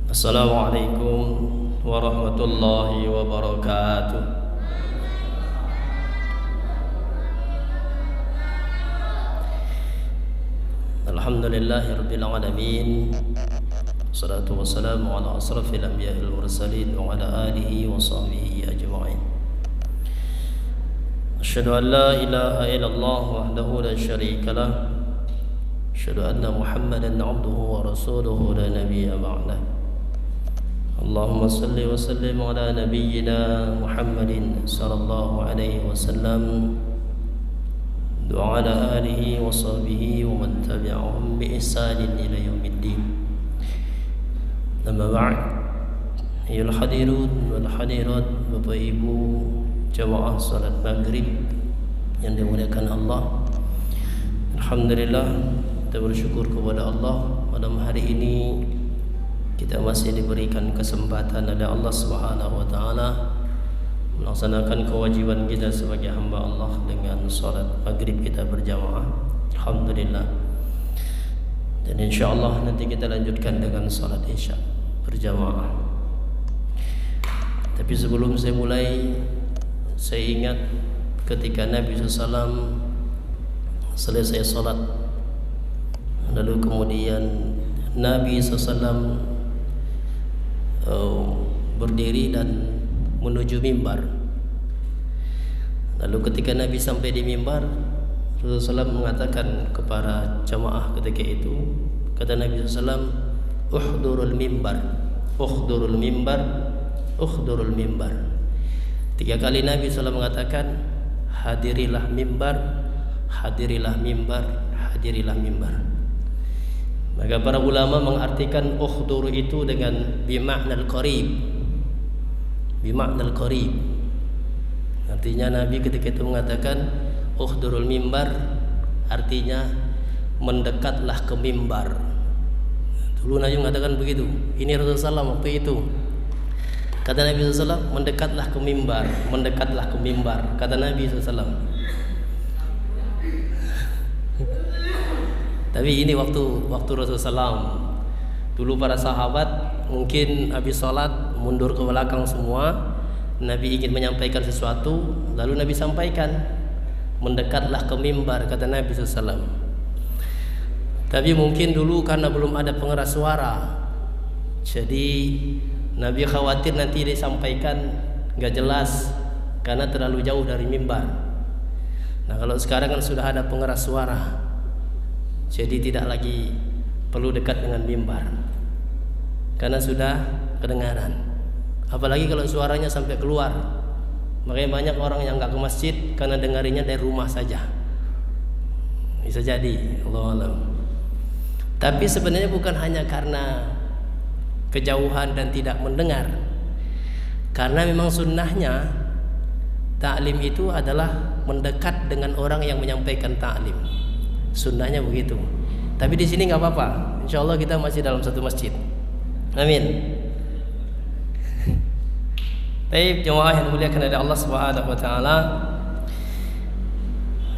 Assalamualaikum warahmatullahi wabarakatuh. Alhamdulillahi rabbil alamin. Wassalatu wassalamu ala asrafil anbiya'il mursalin wa ala alihi wa sahbihi ajma'in. Asyhadu an la ilaha illallah wahdahu la syarika lah. Asyhadu anna Muhammadan 'abduhu wa rasuluhu la nabiyya ba'dah. Allahumma salli wa sallim ala nabiyyina Muhammadin sallallahu alaihi wasallam wa ala alihi wa sahbihi wa man tabi'ahum bi ihsanin ila yaumiddin. Amma ba'd. Ayyuhal hadirun wal hadirat, Bapak Ibu jamaah salat maghrib yang dimuliakan Allah. Alhamdulillah, kita bersyukur kepada Allah pada hari ini kita masih diberikan kesempatan oleh Allah Subhanahu wa taala melaksanakan kewajiban kita sebagai hamba Allah dengan salat maghrib kita berjamaah. Alhamdulillah. Dan insyaallah nanti kita lanjutkan dengan salat isya berjamaah. Tapi sebelum saya mulai, saya ingat ketika Nabi SAW selesai salat, lalu kemudian Nabi SAW berdiri dan menuju mimbar. Lalu ketika Nabi sampai di mimbar, Rasulullah SAW mengatakan kepada jamaah ketika itu, kata Nabi SAW, uhdurul mimbar, uhdurul mimbar, uhdurul mimbar. 3 kali Nabi SAW mengatakan, hadirilah mimbar, hadirilah mimbar, hadirilah mimbar. Maka para ulama mengartikan ukhdur itu dengan bimaknal qarib. Bimaknal qarib. Artinya Nabi ketika itu mengatakan ukhdurul mimbar, artinya mendekatlah ke mimbar. Dulu Nabi mengatakan begitu. Ini Rasulullah SAW waktu itu. Kata Nabi SAW, mendekatlah ke mimbar, mendekatlah ke mimbar. Kata Nabi SAW. Tapi ini waktu Rasulullah SAW. Dulu para sahabat mungkin habis sholat mundur ke belakang semua. Nabi ingin menyampaikan sesuatu, lalu Nabi sampaikan, mendekatlah ke mimbar, kata Nabi SAW. Tapi mungkin dulu karena belum ada pengeras suara, jadi Nabi khawatir nanti disampaikan gak jelas karena terlalu jauh dari mimbar. Nah kalau sekarang kan sudah ada pengeras suara, jadi tidak lagi perlu dekat dengan mimbar karena sudah kedengaran. Apalagi kalau suaranya sampai keluar. Makanya banyak orang yang enggak ke masjid karena dengarinya dari rumah saja. Bisa jadi, Allahu a'lam. Tapi sebenarnya bukan hanya karena kejauhan dan tidak mendengar. Karena memang sunnahnya ta'lim itu adalah mendekat dengan orang yang menyampaikan ta'lim. Sunnahnya begitu. Tapi di sini nggak apa-apa. Insya Allah kita masih dalam satu masjid. Amin. Baik, jemaah yang dimuliakan oleh Allah Subhanahu wa taala.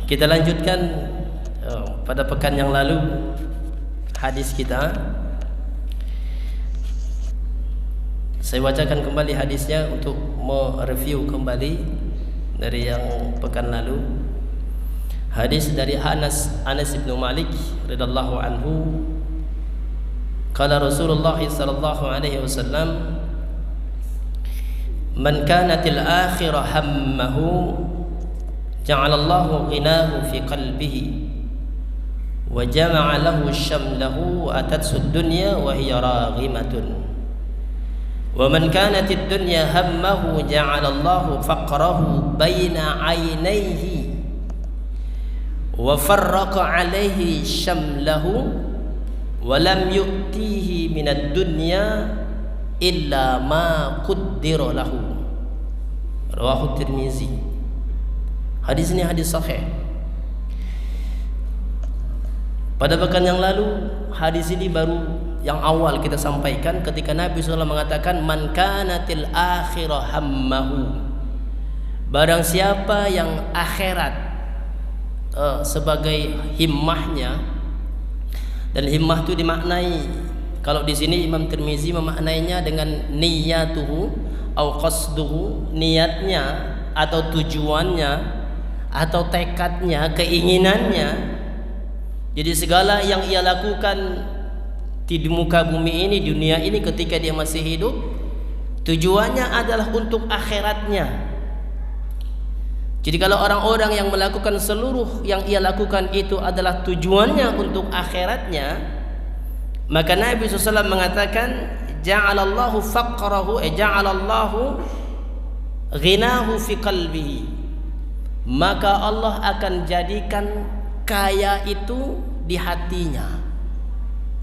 Kita lanjutkan pada pekan yang lalu hadis kita. Saya bacakan kembali hadisnya untuk mereview kembali dari yang pekan lalu. Hadis dari Anas bin Malik radhiyallahu anhu, qala Rasulullah sallallahu alaihi wasallam, man kanatil akhirah hammahu ja'alallahu ghinahu fi qalbihi wa jama'a lahu syamlahu wa atatsu dunya wa hiya raghimatun wa man kanatid dunya hammahu ja'alallahu faqrahu baina 'ainayhi wa farraqa alaihi syamlahu wa lam yu'tihi minad dunya illa ma qaddara lahu. Rawahu Tirmizi. Hadis ini hadis sahih. Pada pekan yang lalu hadis ini baru yang awal kita sampaikan ketika Nabi SAW mengatakan man kanatil akhirah hammahu, barang siapa yang akhirat sebagai himmahnya, dan himmah itu dimaknai Kalau di sini Imam Tirmizi memaknainya dengan niyatuhu au qasduhu, niatnya atau tujuannya atau tekadnya, keinginannya. Jadi segala yang ia lakukan di muka bumi ini, dunia ini, ketika dia masih hidup, tujuannya adalah untuk akhiratnya. Jadi kalau orang-orang yang melakukan seluruh yang ia lakukan itu adalah tujuannya untuk akhiratnya, maka Nabi SAW mengatakan ja'alallahu faqrahu ja'alallahu ghinahu fi qalbihi, maka Allah akan jadikan kaya itu di hatinya.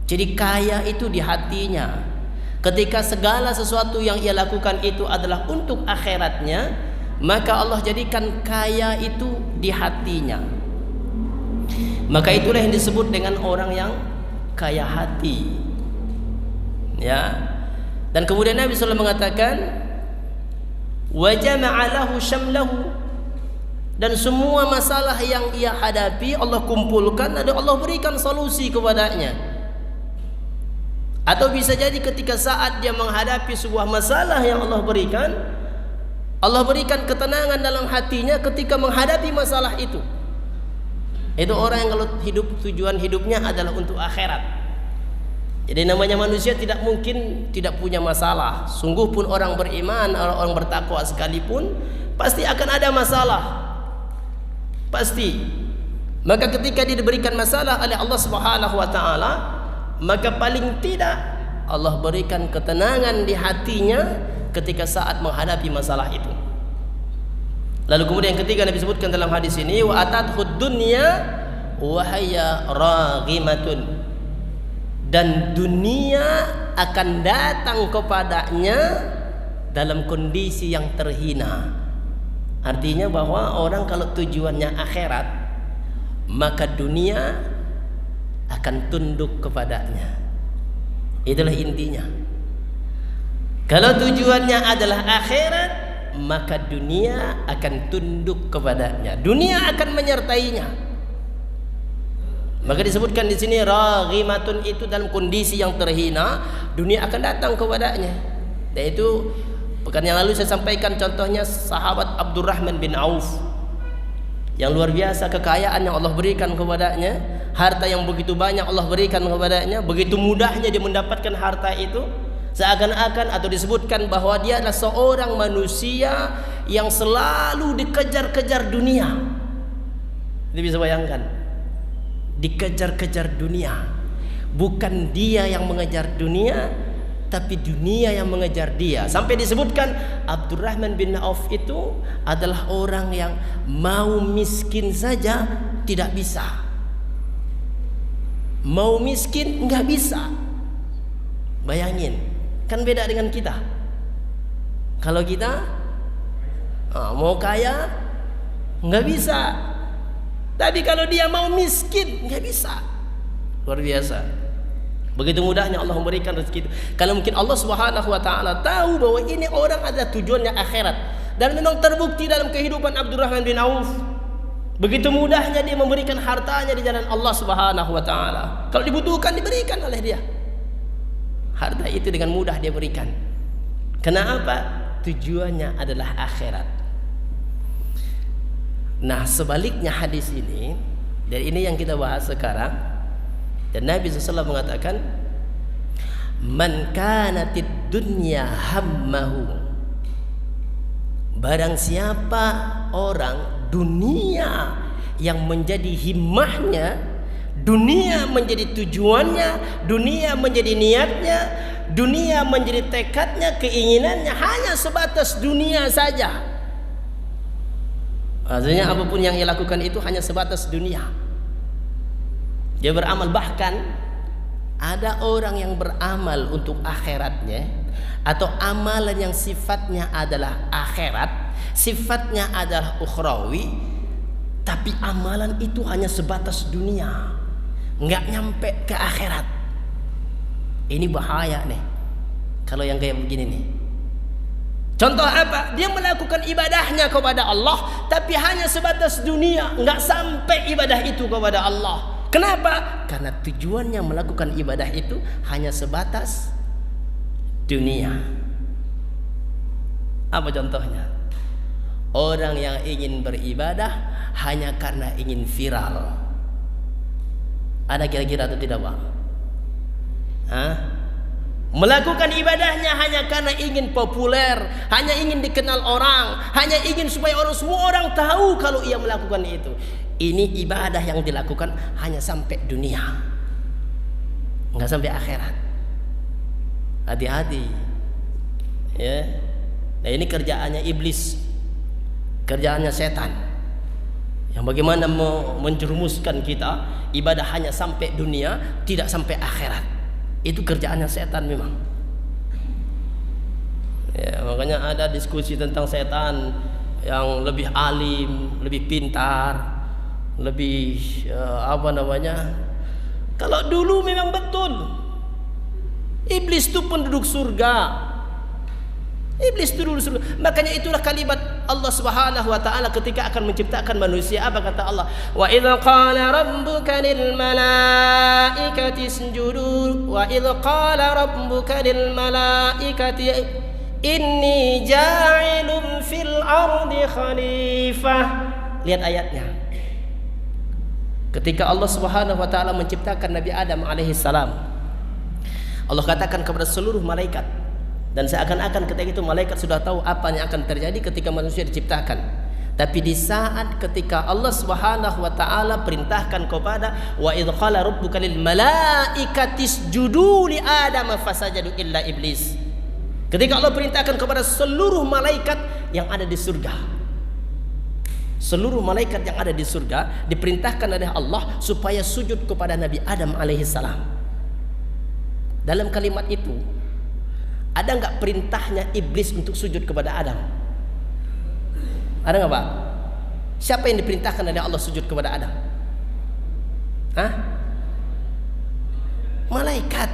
Jadi kaya itu di hatinya. Ketika segala sesuatu yang ia lakukan itu adalah untuk akhiratnya, maka Allah jadikan kaya itu di hatinya. Maka itulah yang disebut dengan orang yang kaya hati. Ya. Dan kemudian Nabi SAW mengatakan wa jama'a lahu syamlahu, dan semua masalah yang ia hadapi Allah kumpulkan dan Allah berikan solusi kepadanya. Atau bisa jadi ketika saat dia menghadapi sebuah masalah yang Allah berikan ketenangan dalam hatinya ketika menghadapi masalah itu. Itu orang yang kalau hidup, tujuan hidupnya adalah untuk akhirat. Jadi namanya manusia tidak mungkin tidak punya masalah. Sungguh pun orang beriman, orang bertakwa sekalipun pasti akan ada masalah. Pasti. Maka ketika dia diberikan masalah oleh Allah Subhanahu wa taala, maka paling tidak Allah berikan ketenangan di hatinya ketika saat menghadapi masalah itu. Lalu kemudian yang ketiga Nabi sebutkan dalam hadis ini, wa atathud dunya wa hayya raghimatun, dan dunia akan datang kepadanya dalam kondisi yang terhina. Artinya bahwa orang kalau tujuannya akhirat, maka dunia akan tunduk kepadanya. Itulah intinya. Kalau tujuannya adalah akhirat, maka dunia akan tunduk kepadanya. Dunia akan menyertainya. Maka disebutkan di sini raghimatun, itu dalam kondisi yang terhina, dunia akan datang kepadanya. Dan itu pekan yang lalu saya sampaikan contohnya sahabat Abdurrahman bin Auf, yang luar biasa kekayaan yang Allah berikan kepadanya, harta yang begitu banyak Allah berikan kepadanya, begitu mudahnya dia mendapatkan harta itu, seakan-akan atau disebutkan bahwa dia adalah seorang manusia yang selalu dikejar-kejar dunia. Dia bisa bayangkan, dikejar-kejar dunia. Bukan dia yang mengejar dunia, tapi dunia yang mengejar dia. Sampai disebutkan Abdurrahman bin Auf itu adalah orang yang mau miskin saja tidak bisa. Mau miskin nggak bisa. Bayangin, kan beda dengan kita. Kalau kita mau kaya nggak bisa, tapi kalau dia mau miskin nggak bisa. Luar biasa. Begitu mudahnya Allah memberikan rezeki itu. Kalau mungkin Allah Subhanahu wa taala tahu bahwa ini orang ada tujuannya akhirat, dan memang terbukti dalam kehidupan Abdurrahman bin Auf, begitu mudahnya dia memberikan hartanya di jalan Allah Subhanahu wa taala. Kalau dibutuhkan diberikan oleh dia. Harta itu dengan mudah dia berikan. Kenapa? Tujuannya adalah akhirat. Nah, sebaliknya hadis ini, dan ini yang kita bahas sekarang. Dan Nabi SAW mengatakan, man kanatid dunya hammahu, barang siapa orang dunia yang menjadi himmahnya, dunia menjadi tujuannya, dunia menjadi niatnya, dunia menjadi tekadnya, keinginannya, hanya sebatas dunia saja. Artinya apapun yang ia lakukan itu hanya sebatas dunia. Dia beramal, bahkan ada orang yang beramal untuk akhiratnya, atau amalan yang sifatnya adalah akhirat, sifatnya adalah ukhrawi, tapi amalan itu hanya sebatas dunia, nggak nyampe ke akhirat. Ini bahaya nih kalau yang kayak begini nih. Contoh apa? Dia melakukan ibadahnya kepada Allah, tapi hanya sebatas dunia, nggak sampai ibadah itu kepada Allah. Kenapa? Karena tujuannya melakukan ibadah itu hanya sebatas dunia. Apa contohnya? Orang yang ingin beribadah hanya karena ingin viral. Ada kira-kira atau tidak, Pak? Hah? Melakukan ibadahnya hanya karena ingin populer, hanya ingin dikenal orang, hanya ingin supaya semua orang tahu kalau ia melakukan itu. Ini ibadah yang dilakukan hanya sampai dunia, nggak sampai akhirat. Hati-hati, ya. Nah, ini kerjaannya iblis, kerjaannya setan, yang bagaimana menjerumuskan kita ibadah hanya sampai dunia, tidak sampai akhirat. Itu kerjaannya setan memang. Ya, makanya ada diskusi tentang setan yang lebih alim, lebih pintar, lebih Kalau dulu memang betul iblis itu penduduk surga. Iblis itu dulu surga. Makanya itulah kalimat Allah Subhanahu wa taala ketika akan menciptakan manusia. Apa kata Allah? Wa idz qala rabbuka lil malaikati isjudu wa idz qala rabbuka lil malaikati inni ja'ilun fil ardi khalifah. Lihat ayatnya. Ketika Allah Subhanahu wa taala menciptakan Nabi Adam alaihi salam, Allah katakan kepada seluruh malaikat, dan seakan-akan ketika itu malaikat sudah tahu apa yang akan terjadi ketika manusia diciptakan. Tapi di saat ketika Allah Subhanahu wa taala perintahkan kepada wa idz qala rabbuka lil malaikati isjudu li adam fasajadu illa iblis. Ketika Allah perintahkan kepada seluruh malaikat yang ada di surga, seluruh malaikat yang ada di surga diperintahkan oleh Allah supaya sujud kepada Nabi Adam alaihi salam. Dalam kalimat itu ada nggak perintahnya iblis untuk sujud kepada Adam? Ada nggak, Pak? Siapa yang diperintahkan oleh Allah sujud kepada Adam? Hah? Malaikat.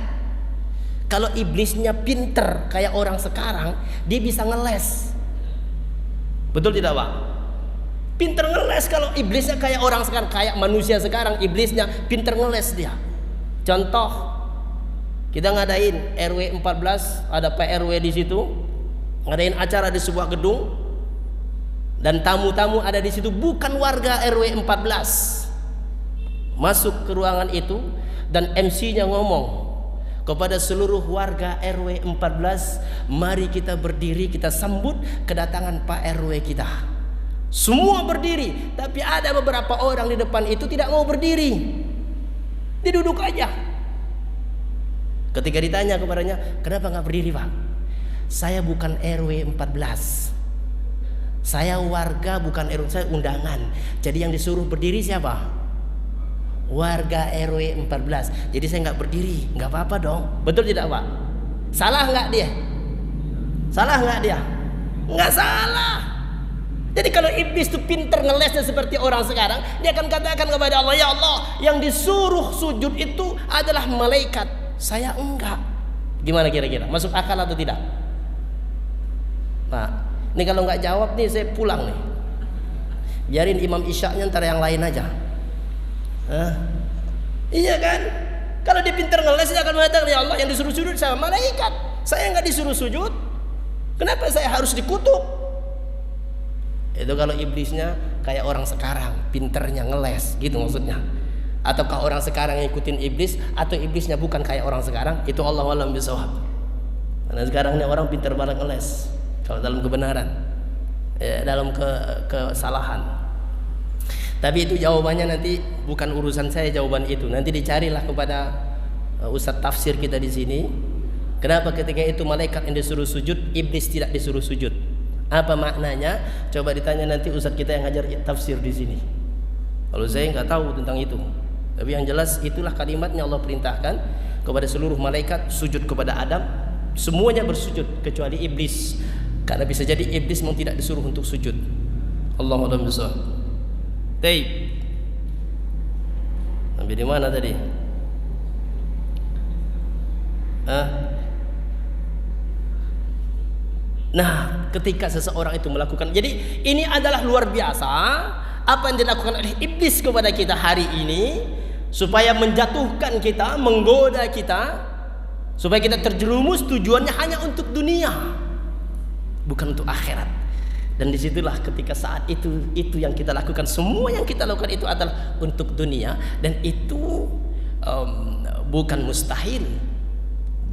Kalau iblisnya pinter kayak orang sekarang, dia bisa ngeles. Betul tidak, Pak? Pinter ngeles. Kalau iblisnya kayak orang sekarang, kayak manusia sekarang, iblisnya pinter ngeles dia. Contoh, kita ngadain RW 14, ada PRW di situ, ngadain acara di sebuah gedung, dan tamu-tamu ada di situ bukan warga RW 14. Masuk ke ruangan itu dan MC-nya ngomong kepada seluruh warga RW 14, mari kita berdiri, kita sambut kedatangan Pak RW kita. Semua berdiri, tapi ada beberapa orang di depan itu tidak mau berdiri, diduduk aja. Ketika ditanya kepadanya, kenapa nggak berdiri, Pak? Saya bukan RW 14. Saya warga, bukan RW, saya undangan. Jadi yang disuruh berdiri siapa? Warga RW 14. Jadi saya nggak berdiri. Nggak apa-apa dong. Betul tidak, Pak? Salah nggak dia? Salah nggak dia? Nggak salah. Jadi kalau iblis itu pinter ngelesnya seperti orang sekarang, dia akan katakan kepada Allah, ya Allah, yang disuruh sujud itu adalah malaikat. Saya enggak. Gimana kira-kira? Masuk akal atau tidak? Nah, ini kalau nggak jawab nih saya pulang nih. Biarin imam isyaknya ntar yang lain aja. Iya kan? Kalau dia pintar ngeles dia akan mengatakan, ya Allah, yang disuruh sujud sama malaikat. Saya nggak disuruh sujud. Kenapa saya harus dikutuk? Itu kalau iblisnya kayak orang sekarang, pinternya ngeles, gitu maksudnya. Ataukah orang sekarang yang ikutin iblis, atau iblisnya bukan kayak orang sekarang? Itu Allah alam bisawab. Karena sekarang ini orang pintar banget ngeles kalau dalam kebenaran, ya, dalam kesalahan. Tapi itu jawabannya nanti bukan urusan saya jawaban itu. Nanti dicarilah kepada ustadz tafsir kita di sini. Kenapa ketika itu malaikat yang disuruh sujud, iblis tidak disuruh sujud? Apa maknanya? Coba ditanya nanti ustadz kita yang ngajar tafsir di sini. Kalau saya nggak tahu tentang itu. Tapi yang jelas itulah kalimatnya Allah perintahkan kepada seluruh malaikat sujud kepada Adam. Semuanya bersujud kecuali iblis. Karena bisa jadi iblis memang tidak disuruh untuk sujud. Allahu a'lam bishawab. Baik. Sampai di mana tadi? Nah, ketika seseorang itu melakukan, jadi ini adalah luar biasa apa yang dilakukan oleh iblis kepada kita hari ini, supaya menjatuhkan kita, menggoda kita, supaya kita terjerumus. Tujuannya hanya untuk dunia, bukan untuk akhirat. Dan disitulah ketika saat itu yang kita lakukan, semua yang kita lakukan itu adalah untuk dunia. Dan itu bukan mustahil.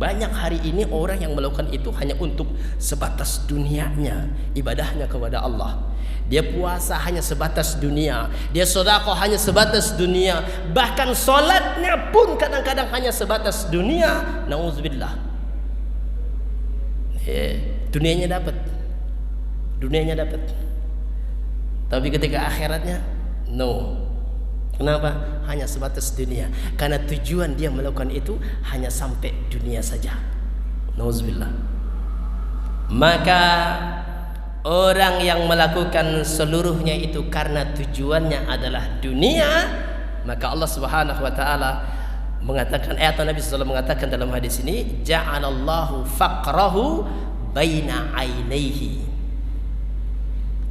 Banyak hari ini orang yang melakukan itu hanya untuk sebatas dunianya, ibadahnya kepada Allah. Dia puasa hanya sebatas dunia, dia sedekah hanya sebatas dunia, bahkan solatnya pun kadang-kadang hanya sebatas dunia. Nauzubillah. Dunianya dapat, tapi ketika akhiratnya no. Kenapa? Hanya sebatas dunia. Karena tujuan dia melakukan itu hanya sampai dunia saja. Nauzubillah. Maka orang yang melakukan seluruhnya itu karena tujuannya adalah dunia, maka Allah Subhanahu wa taala mengatakan, atau Nabi sallallahu alaihi wasallam mengatakan dalam hadis ini, ja'alallahu faqrahu baina ainaihi.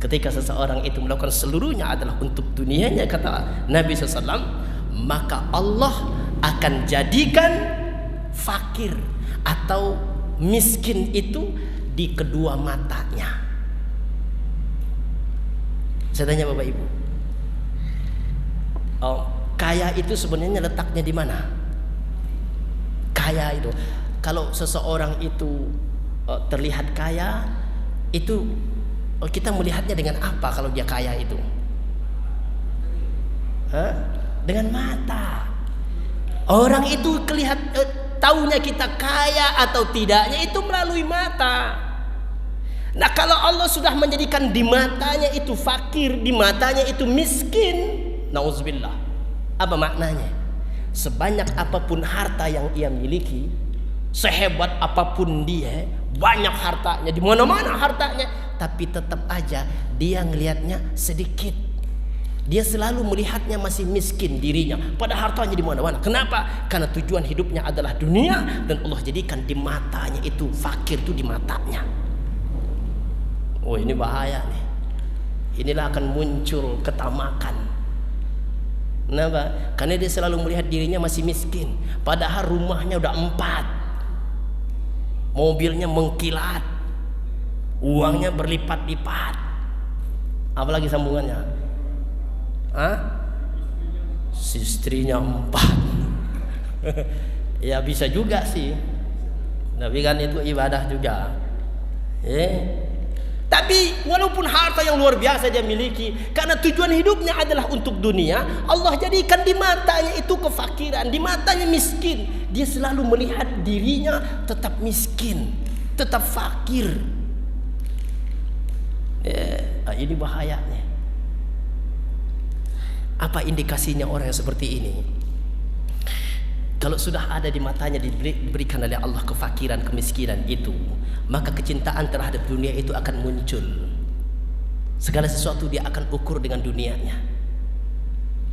Ketika seseorang itu melakukan seluruhnya adalah untuk dunianya, kata Nabi SAW, maka Allah akan jadikan fakir atau miskin itu di kedua matanya. Saya tanya Bapak Ibu, kaya itu sebenarnya letaknya di mana? Kaya itu, kalau seseorang itu terlihat kaya, itu kita melihatnya dengan apa kalau dia kaya itu? Dengan mata. Orang itu tahunya kita kaya atau tidaknya itu melalui mata. Nah, kalau Allah sudah menjadikan di matanya itu fakir, di matanya itu miskin, nauzubillah. Apa maknanya? Sebanyak apapun harta yang ia miliki, sehebat apapun dia, banyak hartanya, di mana-mana hartanya, tapi tetap aja dia ngelihatnya sedikit. Dia selalu melihatnya masih miskin dirinya, pada hartanya di mana-mana. Kenapa? Karena tujuan hidupnya adalah dunia, dan Allah jadikan di matanya itu fakir itu di matanya. Oh, ini bahaya nih. Inilah akan muncul ketamakan. Kenapa? Karena dia selalu melihat dirinya masih miskin, padahal rumahnya udah 4, mobilnya mengkilat, uangnya berlipat-lipat. Apalagi sambungannya? Istrinya 4. Ya bisa juga sih, tapi kan itu ibadah juga. Tapi walaupun harta yang luar biasa dia miliki, karena tujuan hidupnya adalah untuk dunia, Allah jadikan di matanya itu kefakiran, di matanya miskin. Dia selalu melihat dirinya tetap miskin, tetap fakir. Ini bahayanya. Apa indikasinya orang yang seperti ini? Kalau sudah ada di matanya diberikan oleh Allah kefakiran, kemiskinan itu, maka kecintaan terhadap dunia itu akan muncul. Segala sesuatu dia akan ukur dengan dunianya,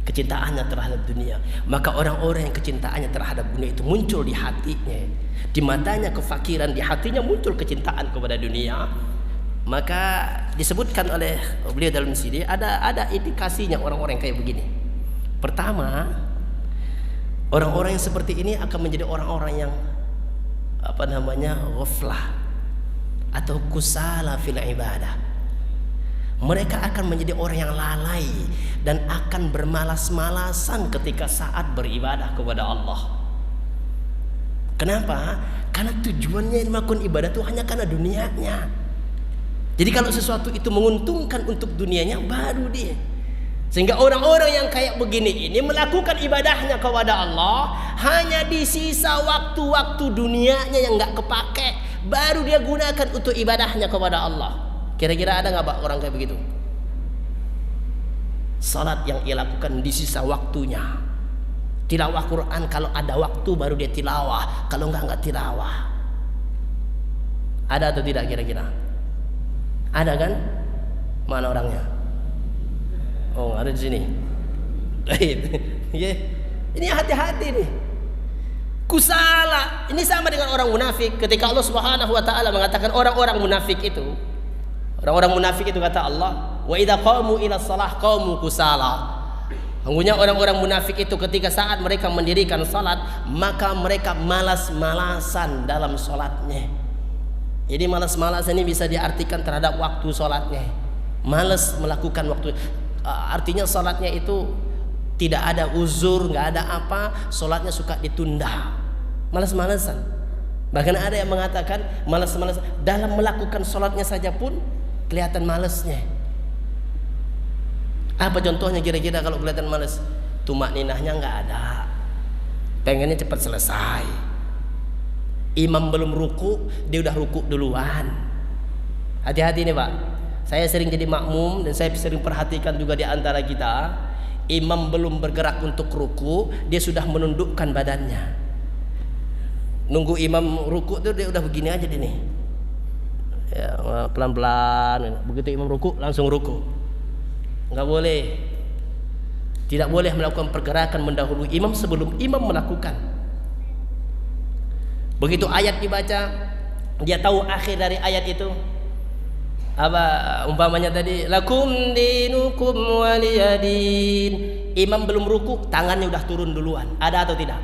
kecintaannya terhadap dunia. Maka orang-orang yang kecintaannya terhadap dunia itu muncul di hatinya, di matanya kefakiran, di hatinya muncul kecintaan kepada dunia. Maka disebutkan oleh beliau dalam sini ada indikasinya orang-orang kayak begini. Pertama, orang-orang yang seperti ini akan menjadi orang-orang yang ghaflah atau kusala fil ibadah. Mereka akan menjadi orang yang lalai dan akan bermalas-malasan ketika saat beribadah kepada Allah. Kenapa? Karena tujuannya melakukan ibadah itu hanya karena dunianya. Jadi kalau sesuatu itu menguntungkan untuk dunianya, baru dia. Sehingga orang-orang yang kayak begini ini melakukan ibadahnya kepada Allah hanya di sisa waktu-waktu dunianya yang nggak kepake, baru dia gunakan untuk ibadahnya kepada Allah. Kira-kira ada nggak Pak orang kayak begitu? Salat yang ia lakukan di sisa waktunya. Tilawah Quran kalau ada waktu baru dia tilawah, kalau nggak tilawah. Ada atau tidak kira-kira? Ada kan? Mana orangnya? Oh, ada di sini. Ini hati-hati nih. Kusala. Ini sama dengan orang munafik. Ketika Allah Subhanahu wa taala mengatakan orang-orang munafik itu, kata Allah, wa idza qamu ila shalah qamu kusala. Sungguhnya orang-orang munafik itu ketika saat mereka mendirikan salat, maka mereka malas-malasan dalam salatnya. Jadi malas-malasan ini bisa diartikan terhadap waktu salatnya. Malas melakukan waktu, artinya salatnya itu tidak ada uzur, nggak ada apa, salatnya suka ditunda. Malas-malasan. Bahkan ada yang mengatakan malas-malasan dalam melakukan salatnya saja pun kelihatan malasnya. Apa contohnya kira-kira kalau kelihatan malas? Tumak ninahnya nggak ada, pengennya cepat selesai. Imam belum ruku, dia udah ruku duluan. Hati-hati nih Pak. Saya sering jadi makmum dan saya sering perhatikan juga di antara kita. Imam belum bergerak untuk ruku, dia sudah menundukkan badannya. Nunggu imam ruku tuh dia udah begini aja dia nih. Ya, pelan-pelan. Begitu imam ruku langsung ruku. Nggak boleh, tidak boleh melakukan pergerakan mendahului imam sebelum imam melakukan. Begitu ayat dibaca, dia tahu akhir dari ayat itu apa, umpamanya tadi lakum dinukum waliyadin, imam belum ruku tangannya udah turun duluan. Ada atau tidak?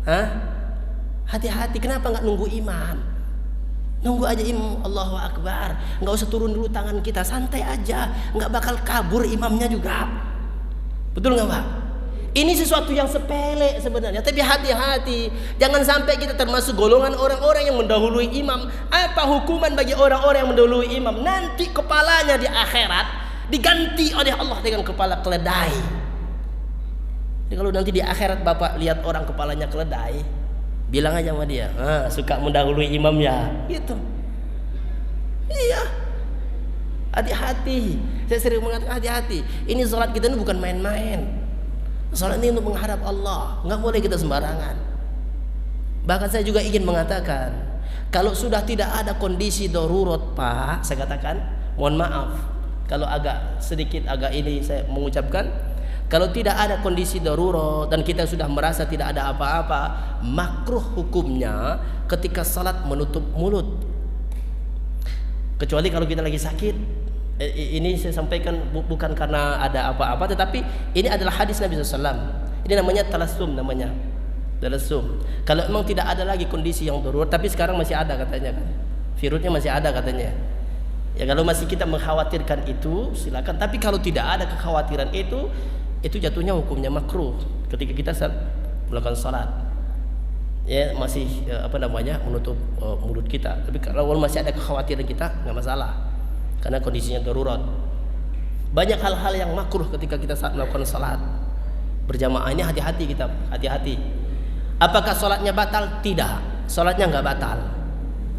Hah? Hati-hati, kenapa nggak nunggu imam? Nunggu aja imam Allahu Akbar, nggak usah turun dulu tangan kita, santai aja, nggak bakal kabur imamnya juga. Betul nggak Pak? Ini sesuatu yang sepele sebenarnya, tapi hati-hati, jangan sampai kita termasuk golongan orang-orang yang mendahului imam. Apa hukuman bagi orang-orang yang mendahului imam? Nanti kepalanya di akhirat diganti oleh Allah dengan kepala keledai. Jadi kalau nanti di akhirat Bapak lihat orang kepalanya keledai, bilang aja sama dia, suka mendahului imam ya, gitu. Iya, hati-hati. Saya sering mengatakan hati-hati. Ini sholat kita ini bukan main-main. Sholat ini untuk menghadap Allah, nggak boleh kita sembarangan. Bahkan saya juga ingin mengatakan, kalau sudah tidak ada kondisi darurat Pak, saya katakan, mohon maaf kalau sedikit ini saya mengucapkan. Kalau tidak ada kondisi darurat dan kita sudah merasa tidak ada apa-apa, makruh hukumnya ketika salat menutup mulut. Kecuali kalau kita lagi sakit. Ini saya sampaikan bukan karena ada apa-apa, tetapi ini adalah hadis Nabi SAW. Ini namanya talassum namanya. Talassum. Kalau memang tidak ada lagi kondisi yang darurat, tapi sekarang masih ada katanya kan. Virusnya masih ada katanya. Ya kalau masih kita mengkhawatirkan itu silakan, tapi kalau tidak ada kekhawatiran itu jatuhnya hukumnya makruh ketika kita melakukan salat. Ya masih menutup mulut kita. Tapi kalau masih ada kekhawatiran kita nggak masalah, karena kondisinya darurat. Banyak hal-hal yang makruh ketika kita saat melakukan salat berjamaah ini, hati-hati kita, hati-hati. Apakah salatnya batal? Tidak, salatnya nggak batal,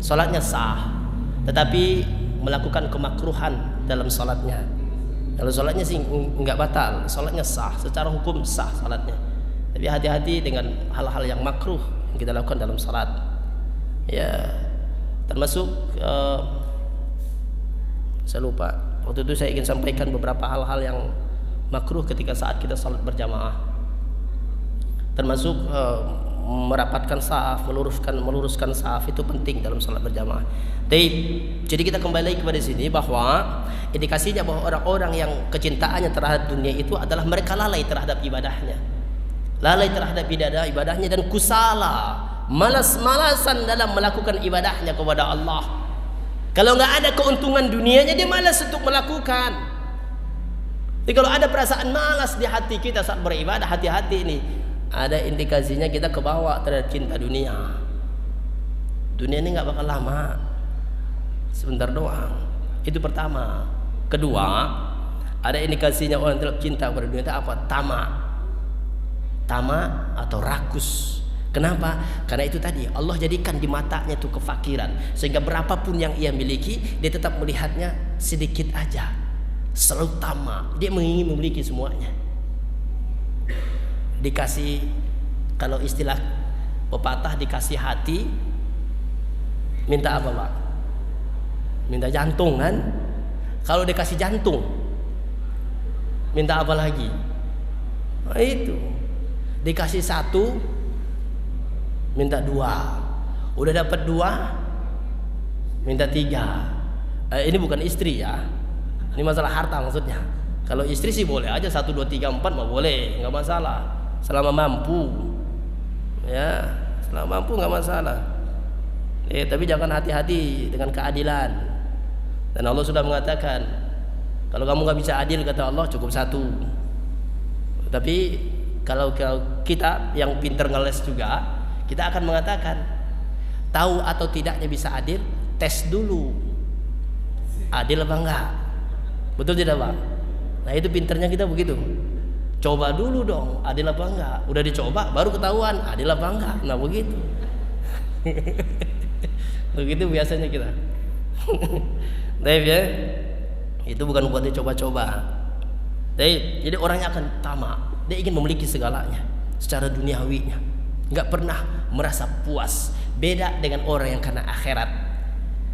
salatnya sah, tetapi melakukan kemakruhan dalam salatnya. Kalau sholatnya sih nggak batal, sholatnya sah, secara hukum sah sholatnya. Tapi hati-hati dengan hal-hal yang makruh yang kita lakukan dalam sholat. Ya, termasuk saya lupa. Waktu itu saya ingin sampaikan beberapa hal-hal yang makruh ketika saat kita sholat berjamaah. Termasuk merapatkan saf, meluruskan saf itu penting dalam sholat berjamaah. Jadi kita kembali kepada sini bahwa indikasinya bahwa orang-orang yang kecintaannya terhadap dunia itu adalah mereka lalai terhadap ibadahnya, ibadahnya dan kusala, malas-malasan dalam melakukan ibadahnya kepada Allah. Kalau nggak ada keuntungan dunianya, dia malas untuk melakukan. Jadi kalau ada perasaan malas di hati kita saat beribadah, hati-hati ini. Ada indikasinya kita kebawa terhadap cinta dunia. Dunia ini nggak bakal lama, sebentar doang. Itu pertama. Kedua, ada indikasinya orang terhadap cinta pada dunia itu apa? Tamak atau rakus. Kenapa? Karena itu tadi Allah jadikan di matanya itu kefakiran, sehingga berapapun yang ia miliki dia tetap melihatnya sedikit aja. Selalu tamak, dia ingin memiliki semuanya. Dikasih, kalau istilah pepatah, dikasih hati minta apa Pak? Minta jantung kan? Kalau dikasih jantung minta apa lagi? Nah, itu dikasih satu minta dua, udah dapat dua minta tiga. Ini bukan istri ya, ini masalah harta maksudnya. Kalau istri sih boleh aja 1, 2, 3, 4 mah boleh, nggak masalah. Selama mampu, ya, selama mampu nggak masalah. Tapi jangan hati-hati dengan keadilan. Dan Allah sudah mengatakan, kalau kamu nggak bisa adil kata Allah cukup 1. Tapi kalau kita yang pinter ngeles juga, kita akan mengatakan tahu atau tidaknya bisa adil, tes dulu adil apa enggak. Betul tidak Pak? Nah itu pinternya kita begitu. Coba dulu dong adil apa enggak. Udah dicoba baru ketahuan adil apa enggak. Nah begitu. Begitu biasanya kita. Ya, itu bukan buat dicoba-coba. Jadi orangnya akan tamak. Dia ingin memiliki segalanya secara duniawinya, nggak pernah merasa puas. Beda dengan orang yang karena akhirat,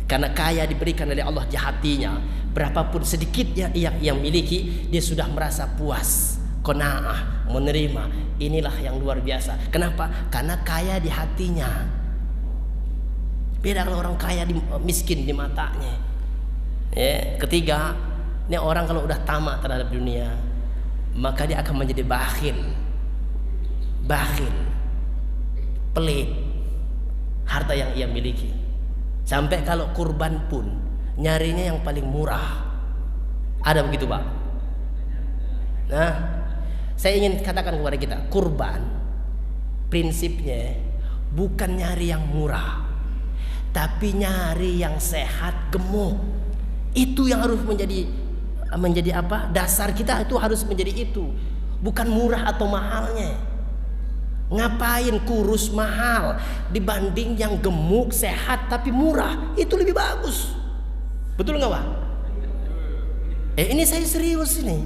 karena kaya diberikan oleh Allah di hatinya, berapapun sedikitnya yang miliki, dia sudah merasa puas, qanaah, menerima. Inilah yang luar biasa. Kenapa? Karena kaya di hatinya. Beda kalau orang kaya miskin di matanya. Ketiga, ini orang kalau udah tamak terhadap dunia, maka dia akan menjadi bakhil, pelit harta yang ia miliki. Sampai kalau kurban pun nyarinya yang paling murah. Ada begitu Pak? Nah, saya ingin katakan kepada kita, kurban prinsipnya bukan nyari yang murah, tapi nyari yang sehat, gemuk. Itu yang harus menjadi apa? Dasar kita itu harus menjadi itu. Bukan murah atau mahalnya. Ngapain kurus mahal dibanding yang gemuk, sehat tapi murah? Itu lebih bagus. Betul nggak Pak? Ini saya serius ini.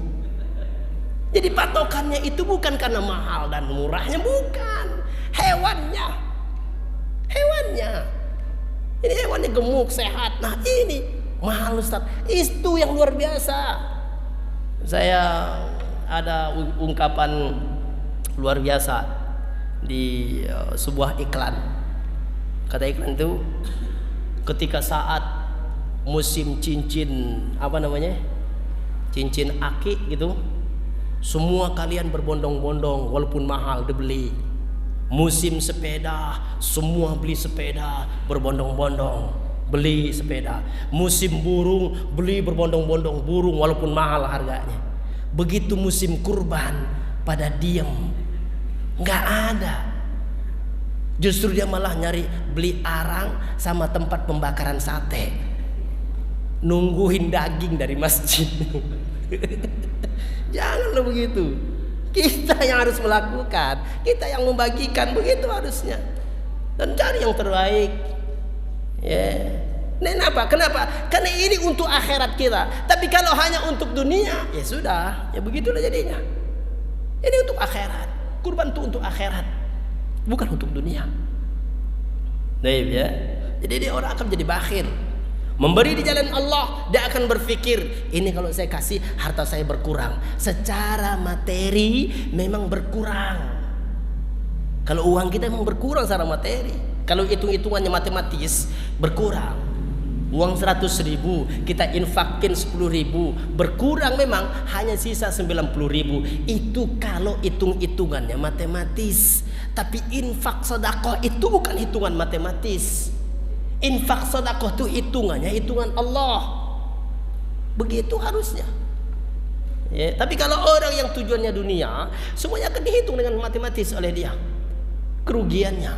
Jadi patokannya itu bukan karena mahal dan murahnya, bukan. Hewannya. Ini hewannya gemuk, sehat. Nah ini mahal Ustaz. Itu yang luar biasa. Saya ada ungkapan luar biasa di sebuah iklan. Kata iklan itu, ketika saat musim cincin cincin aki gitu, semua kalian berbondong-bondong walaupun mahal dibeli. Musim sepeda, semua beli sepeda berbondong-bondong, beli sepeda. Musim burung, beli berbondong-bondong burung walaupun mahal harganya. Begitu musim kurban, pada diem, nggak ada. Justru dia malah nyari beli arang sama tempat pembakaran sate, nungguin daging dari masjid. Janganlah begitu. Kita yang harus melakukan, kita yang membagikan, begitu harusnya. Dan cari yang terbaik. Kenapa? Karena ini untuk akhirat kita. Tapi kalau hanya untuk dunia, ya sudah, ya begitulah jadinya. Ini untuk akhirat. Kurban itu untuk akhirat, bukan untuk dunia. Jadi dia orang akan menjadi bakhil. Memberi di jalan Allah, dia akan berpikir, ini kalau saya kasih harta saya berkurang. Secara materi memang berkurang. Kalau uang kita memang berkurang secara materi. Kalau hitung-hitungannya matematis berkurang. Uang 100.000 kita infakin 10.000, berkurang memang, hanya sisa 90.000. Itu kalau hitung-hitungannya matematis. Tapi infak sedekah itu bukan hitungan matematis. Infak sedekah itu hitungannya hitungan Allah. Begitu harusnya. Tapi kalau orang yang tujuannya dunia, semuanya akan dihitung dengan matematis oleh dia, kerugiannya.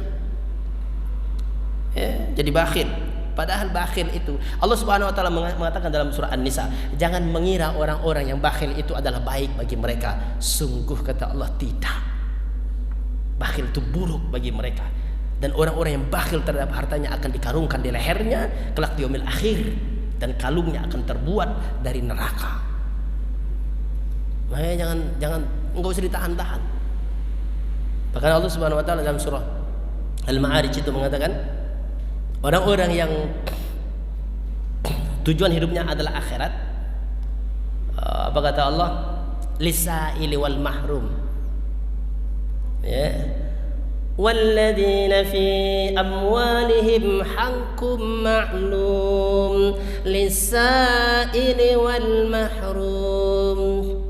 Jadi bakhil. Padahal bakhil itu Allah Subhanahu wa taala mengatakan dalam surah An-Nisa, jangan mengira orang-orang yang bakhil itu adalah baik bagi mereka. Sungguh kata Allah, tidak. Bakhil itu buruk bagi mereka. Dan orang-orang yang bakhil terhadap hartanya akan dikarungkan di lehernya kelak di yaumil akhir, dan kalungnya akan terbuat dari neraka. Makanya jangan enggak usah ditahan-tahan. Bahkan Allah Subhanahu wa taala dalam surah Al-Ma'arij itu mengatakan, orang-orang yang tujuan hidupnya adalah akhirat, apa kata Allah? Lisaili wal mahrum. Walladzina fi amwalihim haqqun ma'lum lisaili wal mahrum.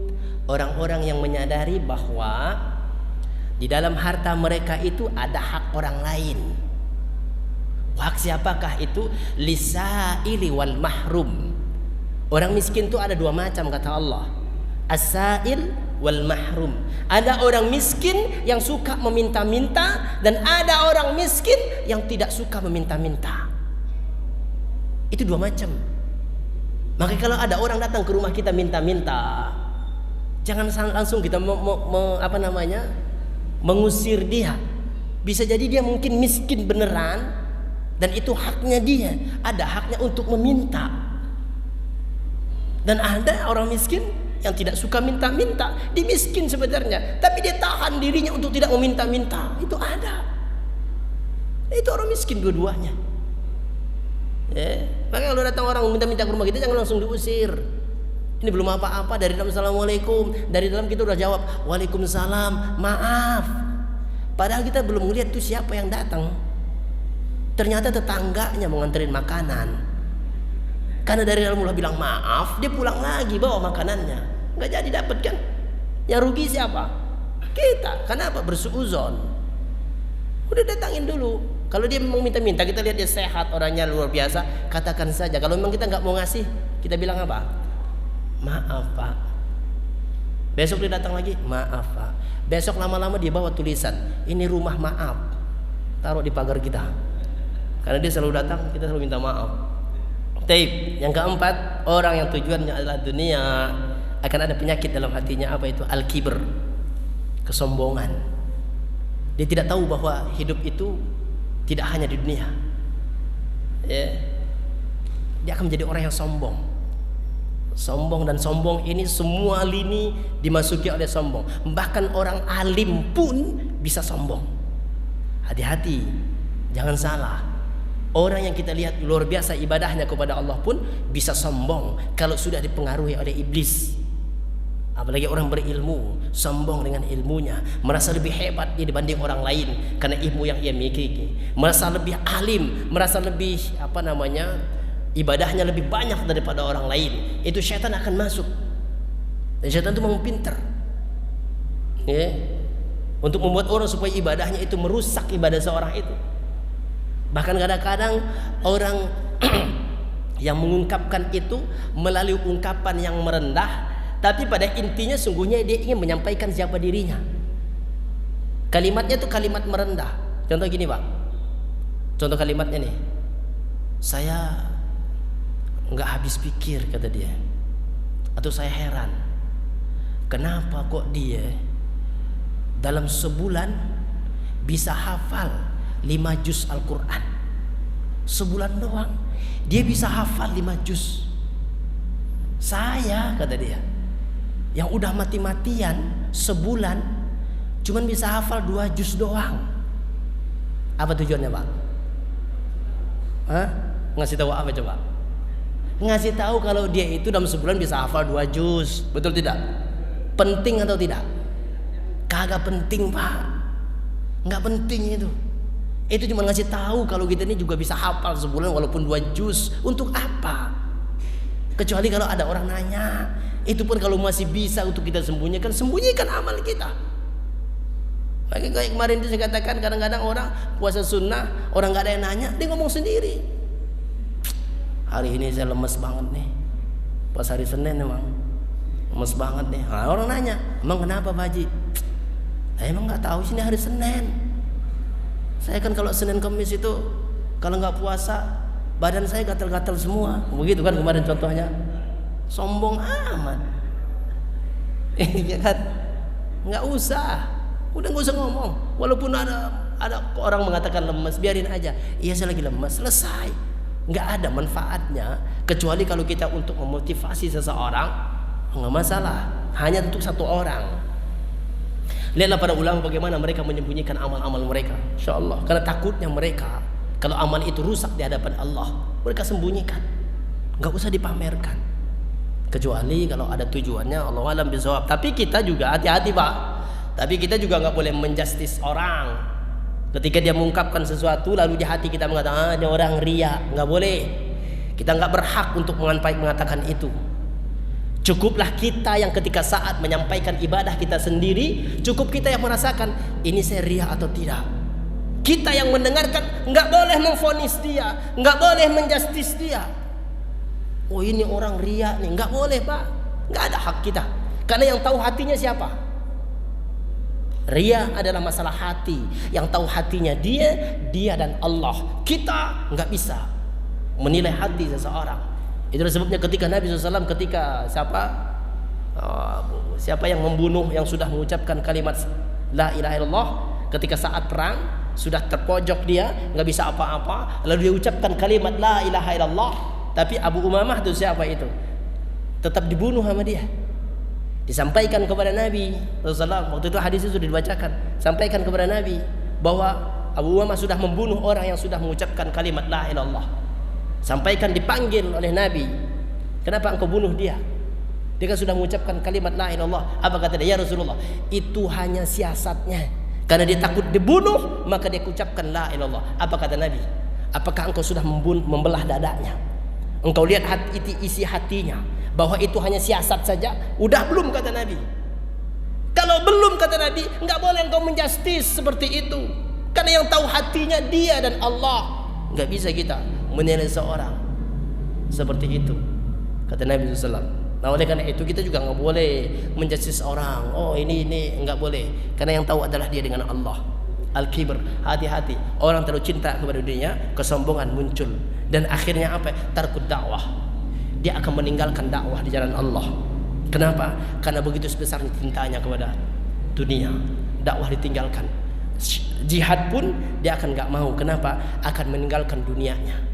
orang-orang yang menyadari bahwa di dalam harta mereka itu ada hak orang lain. Hak siapakah itu? Lisaili wal mahrum. Orang miskin itu ada dua macam kata Allah. As-sa'il wal mahrum. Ada orang miskin yang suka meminta-minta, dan ada orang miskin yang tidak suka meminta-minta. Itu dua macam. Maka kalau ada orang datang ke rumah kita minta-minta, jangan langsung kita mengusir dia. Bisa jadi dia mungkin miskin beneran, dan itu haknya dia. Ada haknya untuk meminta. Dan ada orang miskin yang tidak suka minta-minta. Dia miskin sebenarnya, tapi dia tahan dirinya untuk tidak meminta-minta. Itu ada. Itu orang miskin dua-duanya. Maka kalau datang orang minta-minta ke rumah kita, jangan langsung diusir. Ini belum apa-apa, dari dalam assalamualaikum, dari dalam kita udah jawab waalaikumsalam, maaf. Padahal kita belum melihat tuh siapa yang datang. Ternyata tetangganya mau nganterin makanan. Karena dari dalam mulai bilang maaf, dia pulang lagi bawa makanannya, nggak jadi dapat kan? Yang rugi siapa? Kita. Kenapa? Bersuuzon. Udah datangin dulu. Kalau dia memang minta-minta, kita lihat dia sehat, orangnya luar biasa, katakan saja. Kalau memang kita nggak mau ngasih, kita bilang apa? Maaf pak. Besok dia datang lagi, maaf pak. Besok lama-lama dia bawa tulisan, ini rumah maaf, taruh di pagar kita. Karena dia selalu datang, kita selalu minta maaf. Taib. Yang keempat, orang yang tujuannya adalah dunia, akan ada penyakit dalam hatinya. Apa itu? Al-kibr, kesombongan. Dia tidak tahu bahwa hidup itu tidak hanya di dunia. Dia akan menjadi orang yang sombong. Sombong, dan sombong ini semua lini dimasuki oleh sombong. Bahkan orang alim pun bisa sombong. Hati-hati, jangan salah. Orang yang kita lihat luar biasa ibadahnya kepada Allah pun bisa sombong kalau sudah dipengaruhi oleh iblis. Apalagi orang berilmu, sombong dengan ilmunya, merasa lebih hebat dia dibanding orang lain karena ilmu yang ia miliki. Merasa lebih alim, merasa lebih ibadahnya lebih banyak daripada orang lain. Itu syaitan akan masuk. Dan syaitan itu memang pintar, untuk membuat orang supaya ibadahnya itu merusak ibadah seorang itu. Bahkan kadang-kadang orang yang mengungkapkan itu melalui ungkapan yang merendah, tapi pada intinya sungguhnya dia ingin menyampaikan siapa dirinya. Kalimatnya itu kalimat merendah. Contoh gini pak, contoh kalimatnya nih, saya nggak habis pikir kata dia, atau saya heran kenapa kok dia dalam sebulan bisa hafal 5 juz Al-Quran. Sebulan doang dia bisa hafal 5 juz. Saya kata dia, yang udah mati-matian sebulan cuman bisa hafal 2 juz doang. Apa tujuannya pak? Ngasih tahu apa coba? Ngasih tahu kalau dia itu dalam sebulan bisa hafal 2 juz. Betul tidak? Penting atau tidak? Kagak penting pak. Nggak penting itu. Itu cuma ngasih tahu kalau kita ini juga bisa hafal sebulan walaupun 2 juz. Untuk apa? Kecuali kalau ada orang nanya. Itu pun kalau masih bisa untuk kita sembunyikan, sembunyikan amal kita. Lagi kayak kemarin itu saya katakan, kadang-kadang orang puasa sunnah, orang nggak ada yang nanya, dia ngomong sendiri. Hari ini saya lemes banget nih, pas hari Senin emang lemes banget nih. Nah, orang nanya, emang kenapa Pak Haji? Emang nggak tahu sini hari Senin. Saya kan kalau Senin Kamis itu kalau nggak puasa badan saya gatal-gatal semua. Begitu kan kemarin contohnya. Sombong amat. Ini kan nggak usah. Udah nggak usah ngomong. Walaupun ada orang mengatakan lemes, biarin aja. Iya saya lagi lemes, selesai. Nggak ada manfaatnya kecuali kalau kita untuk memotivasi seseorang, nggak masalah. Hanya untuk satu orang. Lihatlah para ulama bagaimana mereka menyembunyikan amal-amal mereka, insyaallah. Karena takutnya mereka kalau amal itu rusak di hadapan Allah, mereka sembunyikan, nggak usah dipamerkan. Kecuali kalau ada tujuannya, Allah alam bisawab. Tapi kita juga hati-hati pak. Tapi kita juga nggak boleh menjustis orang. Ketika dia mengungkapkan sesuatu lalu di hati kita mengatakan, ini orang ria, nggak boleh. Kita nggak berhak untuk mengatakan itu. Cukuplah kita yang ketika saat menyampaikan ibadah kita sendiri, cukup kita yang merasakan ini saya ria atau tidak. Kita yang mendengarkan nggak boleh memvonis dia, nggak boleh menjustis dia. Oh ini orang ria nih, nggak boleh Pak, nggak ada hak kita. Karena yang tahu hatinya siapa? Ria adalah masalah hati. Yang tahu hatinya dia dan Allah. Kita nggak bisa menilai hati seseorang. Itulah sebabnya ketika Nabi SAW ketika siapa yang membunuh yang sudah mengucapkan kalimat la ilaha illallah, ketika saat perang sudah terpojok dia nggak bisa apa-apa, lalu dia ucapkan kalimat la ilaha illallah, tapi Abu Umamah itu siapa itu tetap dibunuh sama dia. Disampaikan kepada Nabi SAW, waktu itu hadis itu sudah dibacakan, sampaikan kepada Nabi bahwa Abu Umamah sudah membunuh orang yang sudah mengucapkan kalimat la ilaha illallah. Sampaikan, dipanggil oleh Nabi, kenapa engkau bunuh dia? Dia kan sudah mengucapkan kalimat la ilaha illallah. Apa kata dia? Ya Rasulullah, itu hanya siasatnya. Karena dia takut dibunuh, maka dia ucapkan la ilaha illallah. Apa kata Nabi? Apakah engkau sudah membelah dadanya? Engkau lihat isi hatinya, bahwa itu hanya siasat saja? Udah belum kata Nabi? Kalau belum kata Nabi, enggak boleh engkau menjustis seperti itu. Karena yang tahu hatinya dia dan Allah. Enggak bisa kita menilai seorang seperti itu, kata Nabi SAW. Nah oleh karena itu kita juga nggak boleh menjudge orang. Oh ini nggak boleh, karena yang tahu adalah dia dengan Allah. Al-kibr, hati-hati. Orang terlalu cinta kepada dunia, kesombongan muncul, dan akhirnya apa? Tarkud dakwah. Dia akan meninggalkan dakwah di jalan Allah. Kenapa? Karena begitu sebesarnya cintanya kepada dunia, dakwah ditinggalkan. Jihad pun dia akan nggak mau. Kenapa? Akan meninggalkan dunianya.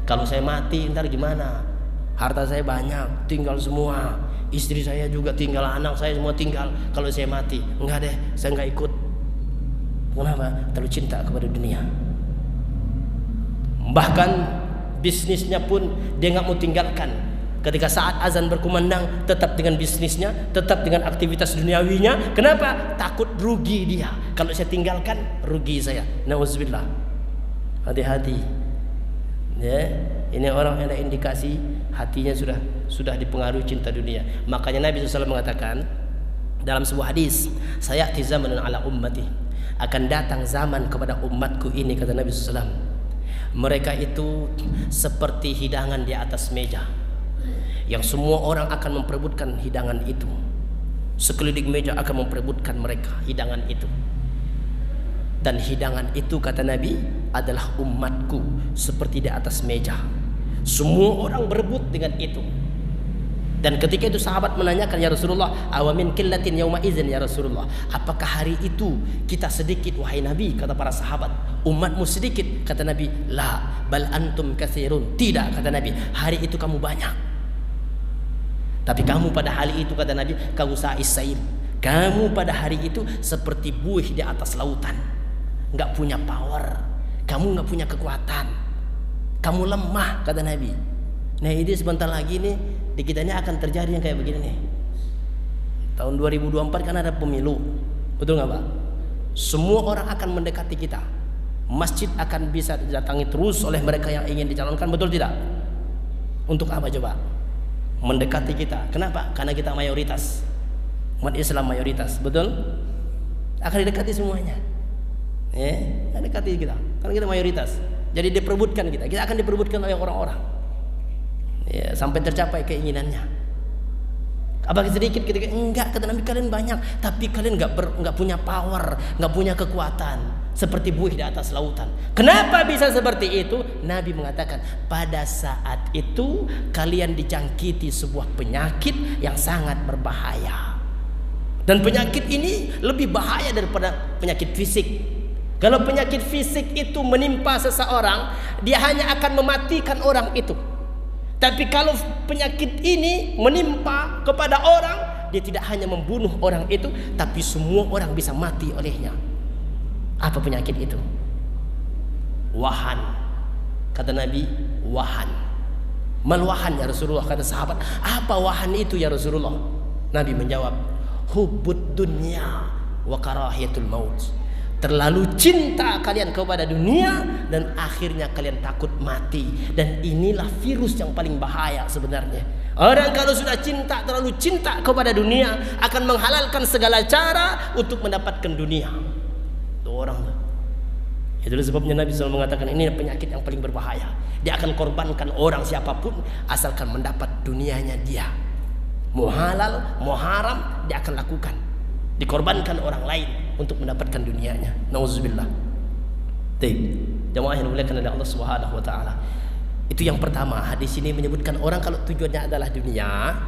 Kalau saya mati ntar gimana? Harta saya banyak, tinggal semua. Istri saya juga tinggal, anak saya semua tinggal. Kalau saya mati, enggak deh, saya enggak ikut. Kenapa? Terlalu cinta kepada dunia. Bahkan bisnisnya pun dia nggak mau tinggalkan. Ketika saat azan berkumandang, tetap dengan bisnisnya, tetap dengan aktivitas duniawinya. Kenapa? Takut rugi dia. Kalau saya tinggalkan, rugi saya. Nauzubillah. Hati-hati. Ya, ini orang yang ada indikasi hatinya sudah dipengaruhi cinta dunia. Makanya Nabi SAW mengatakan dalam sebuah hadis, sayati zamanun ala ummati, akan datang zaman kepada umatku ini, kata Nabi SAW, mereka itu seperti hidangan di atas meja, yang semua orang akan memperebutkan hidangan itu. Sekeliling meja akan memperebutkan mereka hidangan itu. Dan hidangan itu, kata Nabi, adalah umatku seperti di atas meja. Semua orang berebut dengan itu. Dan ketika itu sahabat menanyakan, ya Rasulullah, awamin killatin yauma idzin ya Rasulullah, apakah hari itu kita sedikit wahai Nabi? Kata para sahabat, umatmu sedikit. Kata Nabi, la bal antum katsirun. Tidak, kata Nabi, hari itu kamu banyak. Tapi kamu pada hari itu, kata Nabi, kamu sa'isail, kamu pada hari itu seperti buih di atas lautan. Nggak punya power, kamu nggak punya kekuatan, kamu lemah, kata Nabi. Nah ini sebentar lagi nih di kita ini akan terjadi yang kayak begini nih. Tahun 2024 kan ada pemilu, betul nggak Pak? Semua orang akan mendekati kita. Masjid akan bisa didatangi terus oleh mereka yang ingin dicalonkan, betul tidak? Untuk apa coba? Mendekati kita. Kenapa? Karena kita mayoritas, umat Islam mayoritas, betul? Akan didekati semuanya. Dekati kita, karena kita mayoritas. Jadi diperebutkan kita akan diperebutkan oleh orang-orang. Ya, sampai tercapai keinginannya. Apakah sedikit ketika enggak, kata Nabi, kalian banyak, tapi kalian enggak punya power, enggak punya kekuatan, seperti buih di atas lautan. Kenapa bisa seperti itu? Nabi mengatakan, pada saat itu kalian dijangkiti sebuah penyakit yang sangat berbahaya. Dan penyakit ini lebih bahaya daripada penyakit fisik. Kalau penyakit fisik itu menimpa seseorang, dia hanya akan mematikan orang itu. Tapi kalau penyakit ini menimpa kepada orang, dia tidak hanya membunuh orang itu, tapi semua orang bisa mati olehnya. Apa penyakit itu? Wahan. Kata Nabi, wahan. Mal wahan ya Rasulullah, kata sahabat. Apa wahan itu ya Rasulullah? Nabi menjawab, hubbud dunya wa karahiyatul maut. Terlalu cinta kalian kepada dunia dan akhirnya kalian takut mati. Dan inilah virus yang paling bahaya sebenarnya. Orang kalau sudah cinta, terlalu cinta kepada dunia, akan menghalalkan segala cara untuk mendapatkan dunia. Itu orang tuh. Itulah sebabnya Nabi SAW mengatakan ini penyakit yang paling berbahaya. Dia akan korbankan orang siapapun asalkan mendapat dunianya dia. Mau halal, mau haram, dia akan lakukan. Dikorbankan orang lain untuk mendapatkan dunianya. Nauzubillah. Baik, jamaah yang dimuliakan oleh Allah Subhanahu wa taala. Itu yang pertama. Hadis ini menyebutkan orang kalau tujuannya adalah dunia,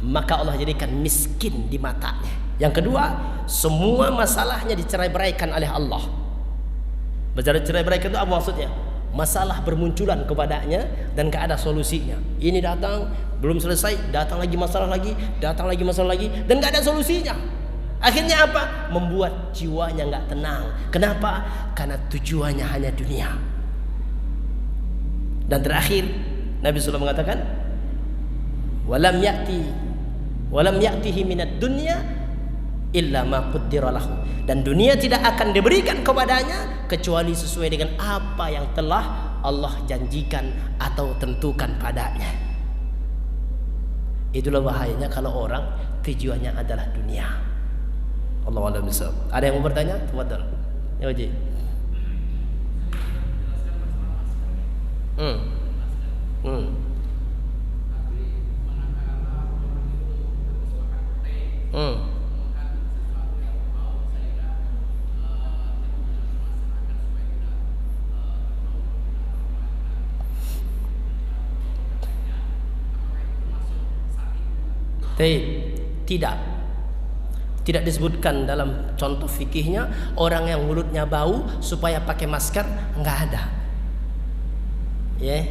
maka Allah jadikan miskin di matanya. Yang kedua, semua masalahnya dicerai-beraikan oleh Allah. Bercerai-beraikan itu apa maksudnya? Masalah bermunculan kepadanya dan gak ada solusinya. Ini datang belum selesai, datang lagi masalah lagi, datang lagi masalah lagi, dan gak ada solusinya. Akhirnya apa? Membuat jiwanya gak tenang. Kenapa? Karena tujuannya hanya dunia. Dan terakhir Nabi SAW mengatakan, walam ya'tihi minad dunya illa ma qaddara lahu. Dan dunia tidak akan diberikan kepadanya kecuali sesuai dengan apa yang telah Allah janjikan atau tentukan padanya. Itulah bahayanya kalau orang tujuannya adalah dunia. Allahu a'lam bishawab. Ada yang mau bertanya? Tafadhal. Ya Haji. Tidak disebutkan dalam contoh fikihnya orang yang mulutnya bau supaya pakai masker, nggak ada. Ya,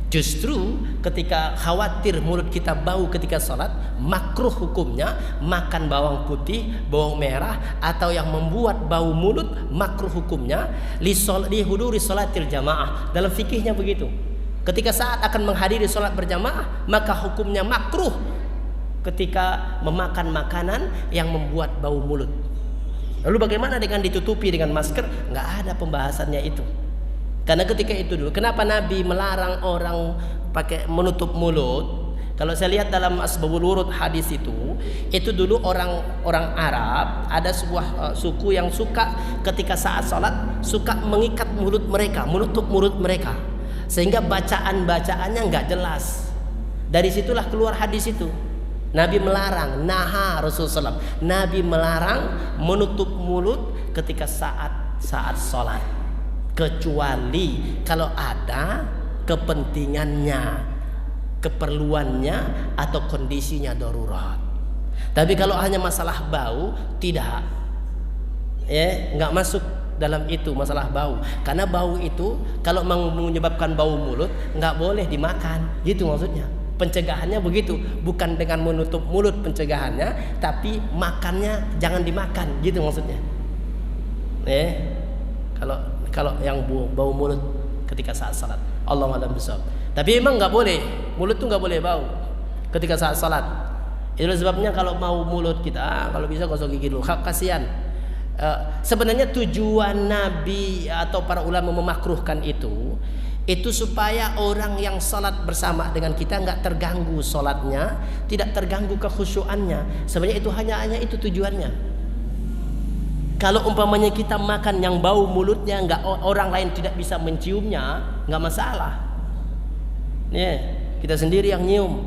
justru ketika khawatir mulut kita bau ketika sholat, makruh hukumnya makan bawang putih, bawang merah, atau yang membuat bau mulut, makruh hukumnya li huduri sholatil jamaah. Dalam fikihnya begitu. Ketika saat akan menghadiri sholat berjamaah, maka hukumnya makruh ketika memakan makanan yang membuat bau mulut. Lalu bagaimana dengan ditutupi dengan masker? Nggak ada pembahasannya itu. Karena ketika itu dulu, kenapa Nabi melarang orang pakai menutup mulut? Kalau saya lihat dalam Asbabul Wurud hadis itu dulu orang Arab, ada sebuah suku yang suka ketika saat sholat suka mengikat mulut mereka, menutup mulut mereka, sehingga bacaan-bacaannya nggak jelas. Dari situlah keluar hadis itu. Nabi melarang, Rasulullah SAW. Nabi melarang menutup mulut ketika saat sholat, kecuali kalau ada kepentingannya, keperluannya, atau kondisinya darurat. Tapi kalau hanya masalah bau, tidak, nggak masuk dalam itu masalah bau. Karena bau itu kalau menyebabkan bau mulut, nggak boleh dimakan, gitu maksudnya. Pencegahannya begitu, bukan dengan menutup mulut pencegahannya, tapi makannya jangan dimakan, gitu maksudnya. Kalau yang bau mulut ketika saat salat, Allah a'lam bishawab. Tapi memang nggak boleh, mulut tuh nggak boleh bau ketika saat salat. Itu sebabnya kalau mau mulut kita, kalau bisa gosok gigi dulu. Kasihan. Sebenarnya tujuan Nabi atau para ulama memakruhkan itu supaya orang yang salat bersama dengan kita nggak terganggu salatnya, tidak terganggu kekhusyuannya. Sebenarnya itu hanya itu tujuannya. Kalau umpamanya kita makan yang bau mulutnya, nggak orang lain tidak bisa menciumnya, nggak masalah. Kita sendiri yang nyium.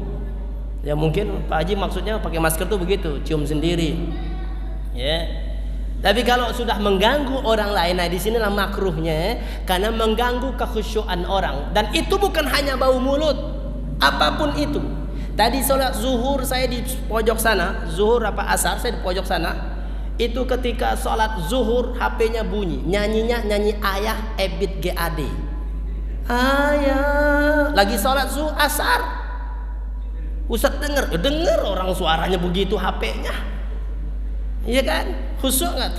Ya mungkin Pak Haji maksudnya pakai masker tuh begitu, cium sendiri. Tapi kalau sudah mengganggu orang lain, nah di sinilah makruhnya, karena mengganggu kekhusyuan orang. Dan itu bukan hanya bau mulut, apapun itu. Tadi sholat zuhur saya di pojok sana, zuhur apa asar saya di pojok sana. Itu ketika sholat zuhur HP-nya bunyi, nyanyi Ayah Ebit GAD. Ayah, lagi sholat zuhur asar. Ustaz denger orang suaranya begitu HP-nya. Iya kan? Khusyuk nggak?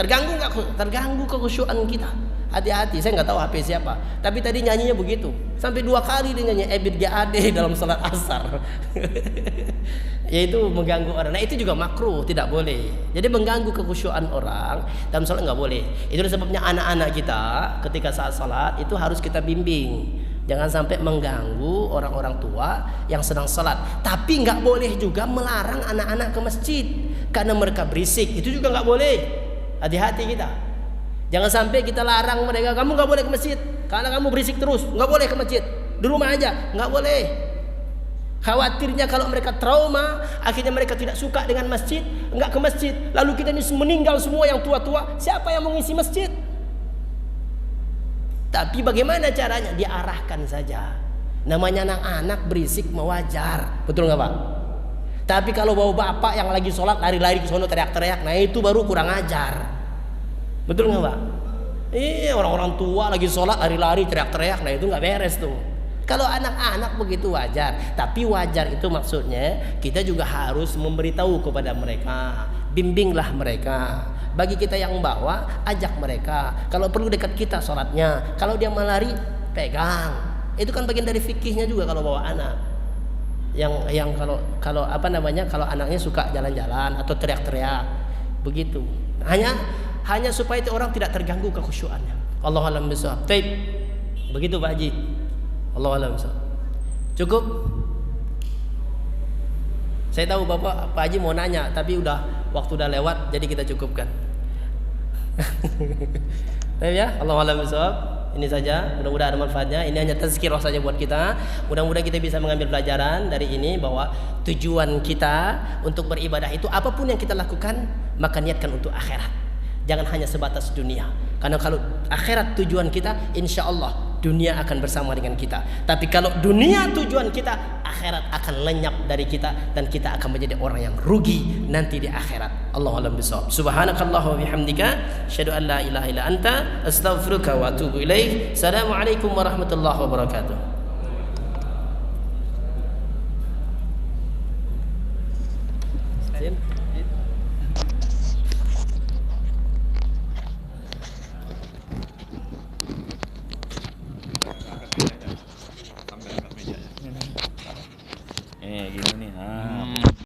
Terganggu kekhusyuan kita. Hati-hati, saya nggak tahu HP siapa. Tapi tadi nyanyinya begitu. Sampai 2 kali dia nyanyi Ebit GAD dalam salat asar. Yaitu mengganggu orang. Nah itu juga makruh, tidak boleh. Jadi mengganggu kekhusyuan orang dalam salat nggak boleh. Itu sebabnya anak-anak kita ketika saat salat itu harus kita bimbing. Jangan sampai mengganggu orang-orang tua yang sedang sholat. Tapi nggak boleh juga melarang anak-anak ke masjid karena mereka berisik. Itu juga nggak boleh. Hati-hati kita. Jangan sampai kita larang mereka, kamu nggak boleh ke masjid karena kamu berisik terus. Nggak boleh ke masjid. Di rumah aja. Nggak boleh. Khawatirnya kalau mereka trauma, akhirnya mereka tidak suka dengan masjid, nggak ke masjid. Lalu kita ini meninggal semua yang tua-tua. Siapa yang mengisi masjid? Tapi bagaimana caranya? Diarahkan saja. Namanya anak-anak berisik wajar, betul nggak Pak? Tapi kalau bawa bapak yang lagi sholat lari-lari ke sono teriak-teriak, nah itu baru kurang ajar, betul nggak Pak? Iya, orang-orang tua lagi sholat lari-lari teriak-teriak, nah itu nggak beres tuh. Kalau anak-anak begitu wajar, tapi wajar itu maksudnya kita juga harus memberitahu kepada mereka, bimbinglah mereka. Bagi kita yang bawa, ajak mereka. Kalau perlu dekat kita sholatnya. Kalau dia melari, pegang. Itu kan bagian dari fikihnya juga kalau bawa anak. Yang kalau apa namanya? Kalau anaknya suka jalan-jalan atau teriak-teriak, begitu. Hanya supaya itu orang tidak terganggu kekhusyuannya. Allahu a'lam bishawab. Baik. Begitu Pak Haji. Allahu a'lam bishawab. Cukup? Saya tahu Bapak Pak Haji mau nanya, tapi waktu udah lewat, jadi kita cukupkan. Baik ya, Allahu a'lam bishawab. Ini saja, mudah-mudahan ada manfaatnya. Ini hanya tazkirah saja buat kita. Mudah-mudahan kita bisa mengambil pelajaran dari ini bahwa tujuan kita untuk beribadah itu apapun yang kita lakukan, maka niatkan untuk akhirat. Jangan hanya sebatas dunia. Karena kalau akhirat tujuan kita, insya Allah dunia akan bersama dengan kita. Tapi kalau dunia tujuan kita, akhirat akan lenyap dari kita dan kita akan menjadi orang yang rugi nanti di akhirat. Allahu a'lam bishawab. Subhanakallah wa bihamdika, asyhadu an la ilaha illa anta, astaghfiruka wa atubu ilaik. Assalamualaikum warahmatullahi wabarakatuh.